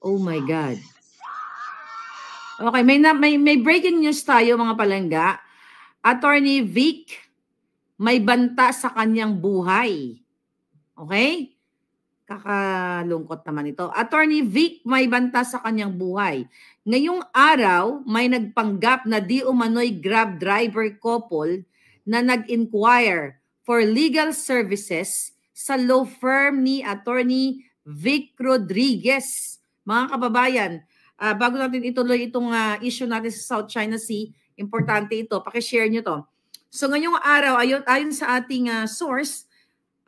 Oh my God. Okay, may breaking news tayo mga palangga. Attorney Vic may banta sa kanyang buhay. Okay? Kakalungkot naman ito. Attorney Vic may banta sa kanyang buhay. Ngayong araw, may nagpanggap na di umano'y Grab driver couple na nag-inquire for legal services sa law firm ni Attorney Vic Rodriguez. Mga kababayan, bago natin ituloy itong issue natin sa South China Sea, importante ito, pakishare nyo to. So ngayong araw, ayon sa ating source,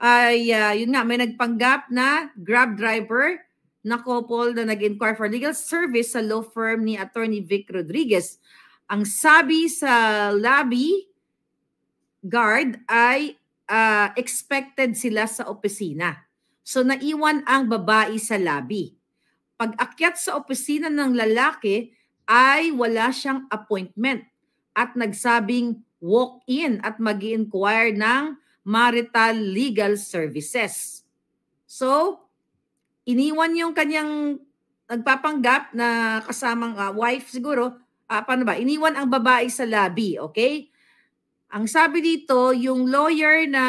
ay yun nga, may nagpanggap na Grab driver na couple na nag-inquire for legal service sa law firm ni Attorney Vic Rodriguez. Ang sabi sa lobby guard ay expected sila sa opisina. So naiwan ang babae sa lobby. Pag-akyat sa opisina ng lalaki ay wala siyang appointment at nagsabing walk-in at mag-i-inquire ng marital legal services. So, iniwan yung kanyang nagpapanggap na kasamang wife siguro. Paano ba? Iniwan ang babae sa lobby, okay? Ang sabi dito, yung lawyer na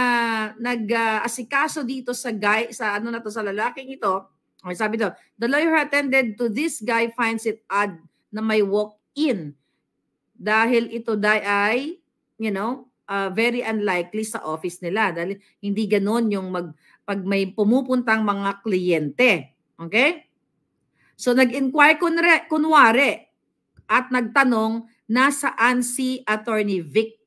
nag-asikaso dito sa guy, sa ano na to, sa lalaking ito, sabi dito, the lawyer who attended to this guy finds it odd na may walk-in dahil ito ay, very unlikely sa office nila dahil hindi ganon yung pag may pumupuntang mga kliyente. Okay? So nag-inquire kunwari at nagtanong nasaan si Attorney Vic.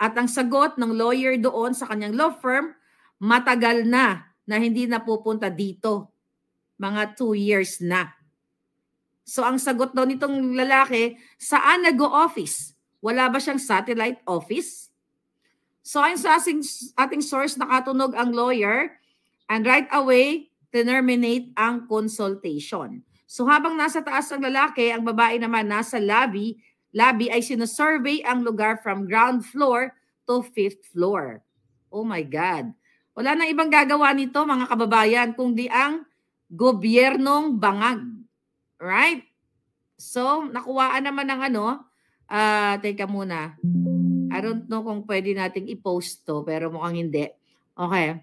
At ang sagot ng lawyer doon sa kanyang law firm, matagal na hindi napupunta dito. Mga 2 years na. So ang sagot daw nitong lalaki, saan nag-o-office? Wala ba siyang satellite office? So ayon sa ating source, nakatunog ang lawyer and right away, terminate ang consultation. So habang nasa taas ang lalaki, ang babae naman nasa lobby ay sinosurvey ang lugar from ground floor to 5th floor. Oh my God. Wala nang ibang gagawa nito mga kababayan kundi ang gobyernong bangag. Right? So, nakuhaan naman ng teka muna. I don't know kung pwede nating i-post to, pero mukhang hindi. Okay.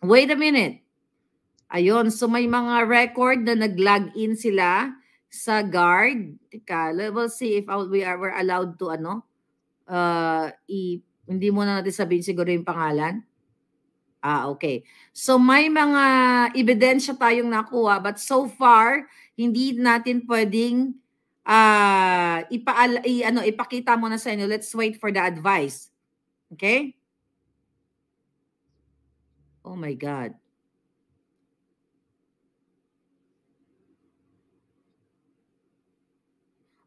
Wait a minute. Ayun, so may mga record na nag-log in sila sa guard. Teka, we'll see if we're allowed to hindi muna natin sabihin siguro yung pangalan. Okay. So may mga ebidensya tayong nakuha but so far hindi natin pwedeng ipakita muna sa inyo. Let's wait for the advice. Okay? Oh my God.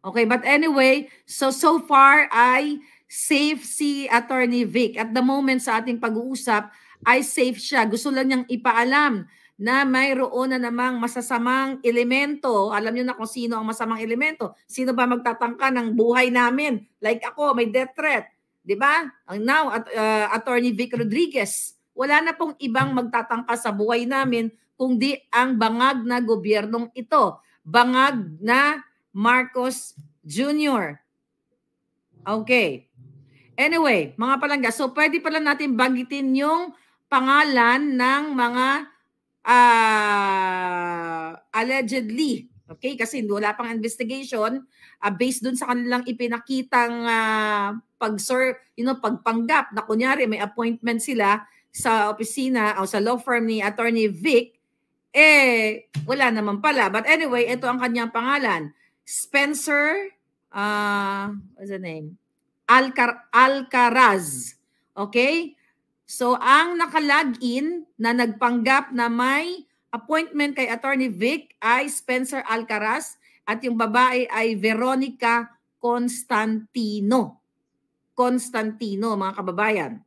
Okay, but anyway, so far ay safe si Attorney Vic. At the moment sa ating pag-uusap ay safe siya. Gusto lang niyang ipaalam na mayroon na namang masasamang elemento. Alam niyo na kung sino ang masamang elemento. Sino ba magtatangka ng buhay namin? Like ako, may death threat. Diba? Now, Attorney Vic Rodriguez. Wala na pong ibang magtatangka sa buhay namin kundi ang bangag na gobyernong ito. Bangag na Marcos Jr. Okay. Anyway, mga palangga, so pwede pala natin banggitin yung pangalan ng mga allegedly, okay? Kasi wala pang investigation based dun sa kanilang ipinakitang pagpanggap na kunyari may appointment sila sa opisina o sa law firm ni Attorney Vic, wala naman pala. But anyway, ito ang kanyang pangalan. Spencer, what's the name? Alcaraz. Okay? So, ang nakalagin na nagpanggap na may appointment kay Attorney Vic ay Spencer Alcaraz at yung babae ay Veronica Constantino. Constantino, mga kababayan.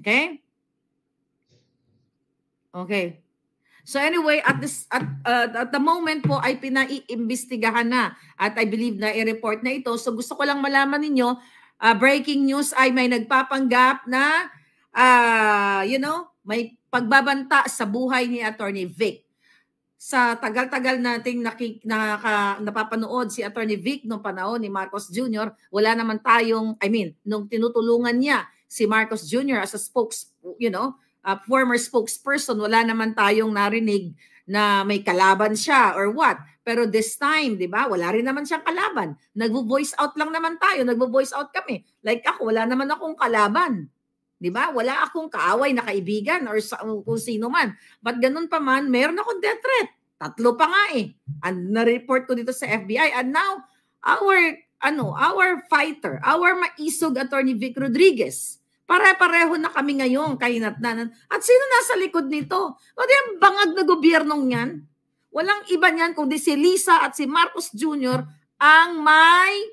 Okay? Okay. So anyway, at the moment po ay pinaiimbestigahan na at I believe na i-report na ito. So gusto ko lang malaman ninyo, breaking news ay may nagpapanggap na may pagbabanta sa buhay ni Attorney Vic. sa tagal-tagal nating napapanood si Attorney Vic nung panahon ni Marcos Jr., wala naman tayong, nung tinutulungan niya si Marcos Jr. as a former spokesperson, wala naman tayong narinig na may kalaban siya or what. Pero this time, di ba, wala rin naman siyang kalaban. Nagvo-voice out lang naman tayo, nagvo-voice out kami. Like ako, wala naman akong kalaban. Di ba? Wala akong kaaway na kaibigan or kung sino man. But ganun pa man, meron akong death threat. 3 pa nga eh. And na-report ko dito sa FBI. And now, our fighter, our maisog Attorney Vic Rodriguez, pare-pareho na kami ngayon kahinatnan. At sino nasa likod nito? Kundi ang bangag na gobyernong yan. Walang iba niyan kundi si Lisa at si Marcos Jr. ang may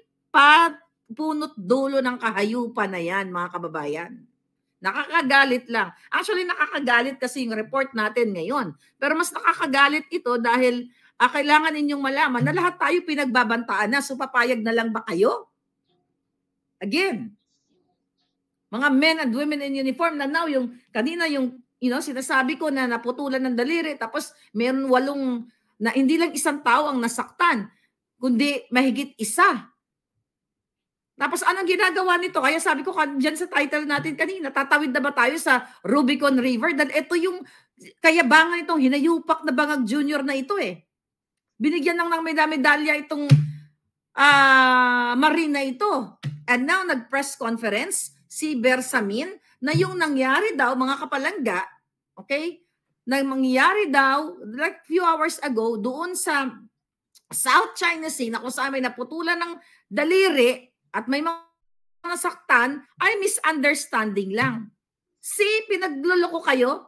punot dulo ng kahayupan na yan, mga kababayan. Nakakagalit lang. Actually, nakakagalit kasi yung report natin ngayon. Pero mas nakakagalit ito dahil kailangan ninyong malaman na lahat tayo pinagbabantaan na. So papayag na lang ba kayo? Again, mga men and women in uniform na now, kanina sinasabi ko na naputulan ng daliri, tapos meron 8 na hindi lang isang tao ang nasaktan, kundi mahigit 1. Tapos anong ginagawa nito? Kaya sabi ko dyan sa title natin kanina, tatawid na ba tayo sa Rubicon River? Dahil ito yung kayabangan itong hinayupak na Bangag Junior na ito eh. Binigyan lang ng medalya itong Marine na ito. And now nag-press conference si Bersamin na yung nangyari daw, mga kapalangga, okay? Na mangyari daw, like few hours ago, doon sa South China Sea, na kung saan may naputulan ng daliri, at may mga nasaktan, ay misunderstanding lang. Pinagluloko kayo?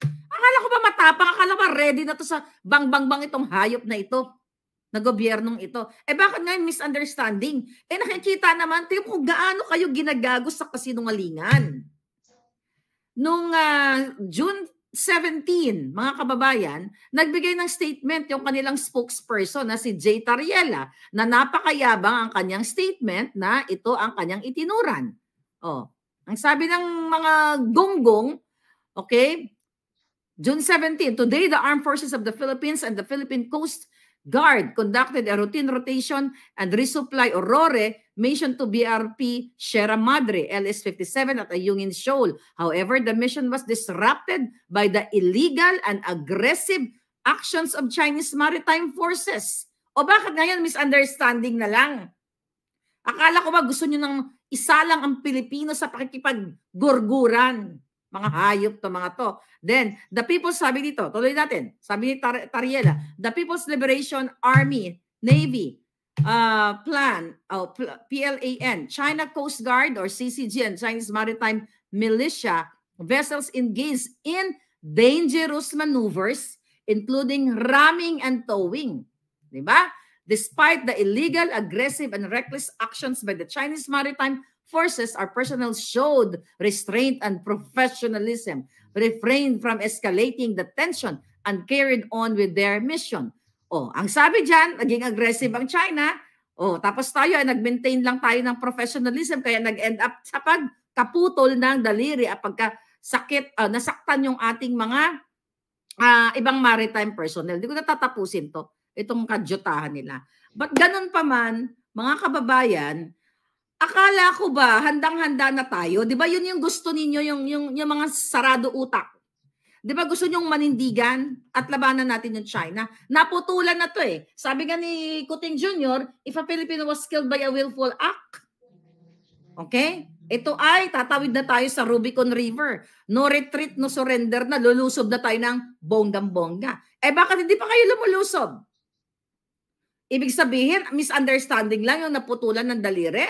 Akala ko ba matapang? Akala ko ba ready na to sa bang itong hayop na ito? Na gobyernong ito. Bakit ngayon misunderstanding? Nakikita naman, tingnan kung gaano kayo ginagagos sa kasinungalingan. Nung June 17, mga kababayan, nagbigay ng statement yung kanilang spokesperson na si Jay Tariela na napakayabang ang kanyang statement na ito ang kanyang itinuran. Ang sabi ng mga gonggong, okay, June 17, today the Armed Forces of the Philippines and the Philippine Coast Guard conducted a routine rotation and resupply Aurora mission to BRP Sierra Madre LS-57 at Ayungin Shoal. However, the mission was disrupted by the illegal and aggressive actions of Chinese maritime forces. Bakit ngayon misunderstanding na lang? Akala ko ba gusto nyo ng isa lang ang Pilipino sa pakikipaggurguran? Mga hayop to, mga to. Then, the people, sabi dito, tuloy natin, sabi ni Tariela, the People's Liberation Army, Navy, PLAN, China Coast Guard or CCG and Chinese Maritime Militia vessels engaged in dangerous maneuvers, including ramming and towing. Diba? Despite the illegal, aggressive, and reckless actions by the Chinese Maritime Forces, our personnel showed restraint and professionalism, refrained from escalating the tension, and carried on with their mission. Ang sabi dyan, naging aggressive ang China. Tapos tayo ay nag-maintain lang tayo ng professionalism, kaya nag-end up sa pagkaputol ng daliri at pagkasakit, nasaktan yung ating mga ibang maritime personnel. Hindi ko natatapusin itong kadyutahan nila. But ganun pa man, mga kababayan, akala ko ba handang-handa na tayo? 'Di ba 'yun yung gusto ninyo, yung mga sarado utak. 'Di ba gusto nyong manindigan at labanan natin yung China? Naputulan na 'to eh. Sabi nga ni Kuting Jr., if a Filipino was killed by a willful act. Okay? Ito ay tatawid na tayo sa Rubicon River. No retreat, no surrender na, lulusob na tayo ng bonggang-bongga. Bakit hindi pa kayo lumulusob? Ibig sabihin, misunderstanding lang yung naputulan ng daliri.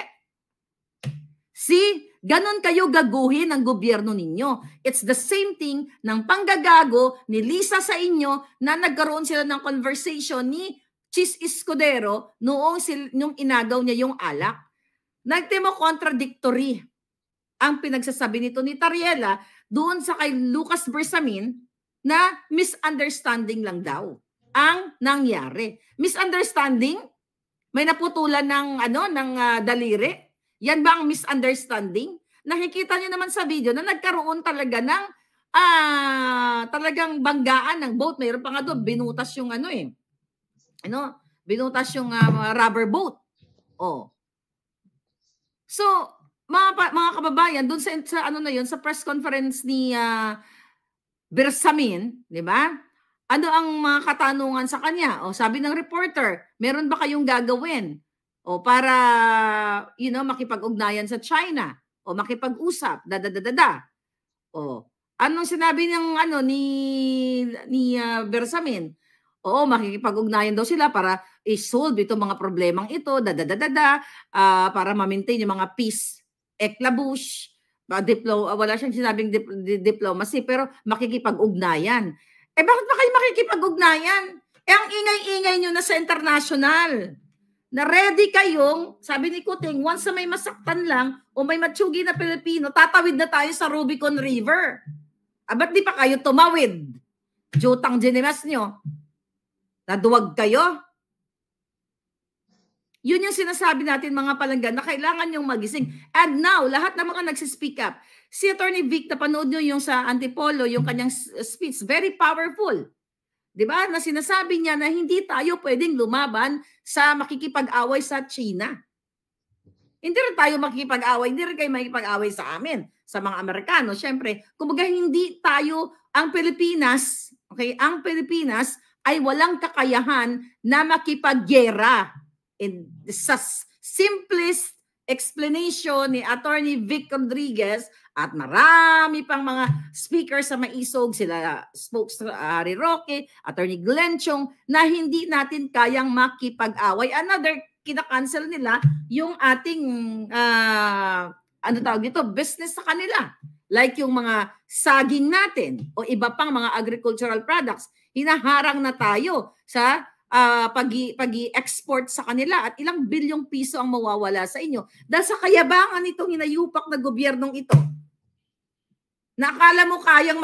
Ganon kayo gaguhin ng gobyerno ninyo. It's the same thing ng panggagago ni Lisa sa inyo na nagkaroon sila ng conversation ni Chis Escudero nung inagaw niya yung alak. Nagtemo contradictory ang pinagsasabi nito ni Tariela doon sa kay Lucas Bersamin na misunderstanding lang daw ang nangyari. Misunderstanding? May naputulan ng daliri? Yan ba ang misunderstanding? Nakikita niyo naman sa video na nagkaroon talaga ng talagang banggaan ng boat. Mayroon pa nga doon, binutas yung binutas yung rubber boat. Oh. So, mga kababayan, doon sa sa press conference ni Bersamin, di ba? Ano ang mga katanungan sa kanya? O sabi ng reporter, meron ba kayong gagawin? O para, makipag-ugnayan sa China o makipag-usap, O, anong sinabi ng ni Bersamin? Oo, makikipag-ugnayan daw sila para i-solve itong mga problemang ito, para ma-maintain yung mga peace eclabush, wala siyang sinabing diplomacy, pero makikipag-ugnayan. Bakit ba kayo makikipag-ugnayan? Ang ingay-ingay nyo na sa international. Na ready kayong, sabi ni Kuting, once na may masaktan lang o may matsugi na Pilipino, tatawid na tayo sa Rubicon River. Ba't di pa kayo tumawid? Jutang ginemas nyo. Naduwag kayo. Yun yung sinasabi natin mga palangga na kailangan yung magising. And now, lahat ng mga nagsispeak up. Si Attorney Vic, napanood nyo yung sa Antipolo, yung kanyang speech, very powerful. Diba? Na sinasabi niya na hindi tayo pwedeng lumaban sa makikipag-away sa China. Hindi rin tayo makikipag-away, hindi rin kayo makikipag-away sa amin, sa mga Amerikano. Siyempre, kumbaga hindi tayo, ang Pilipinas, okay, ang Pilipinas ay walang kakayahan na makipaggera. Sa simplest explanation ni Attorney Vic Rodriguez at marami pang mga speakers sa maisog, sila spokesman Harry Roque, Attorney Glenn Chong, na hindi natin kayang makipag-away. Another, kina-cancel nila yung ating business sa kanila. Like yung mga saging natin o iba pang mga agricultural products, hinaharang na tayo sa pag-i-export sa kanila at ilang bilyong piso ang mawawala sa inyo dahil sa kayabangan nitong hinayupak na gobyernong ito. Nakala mo kayang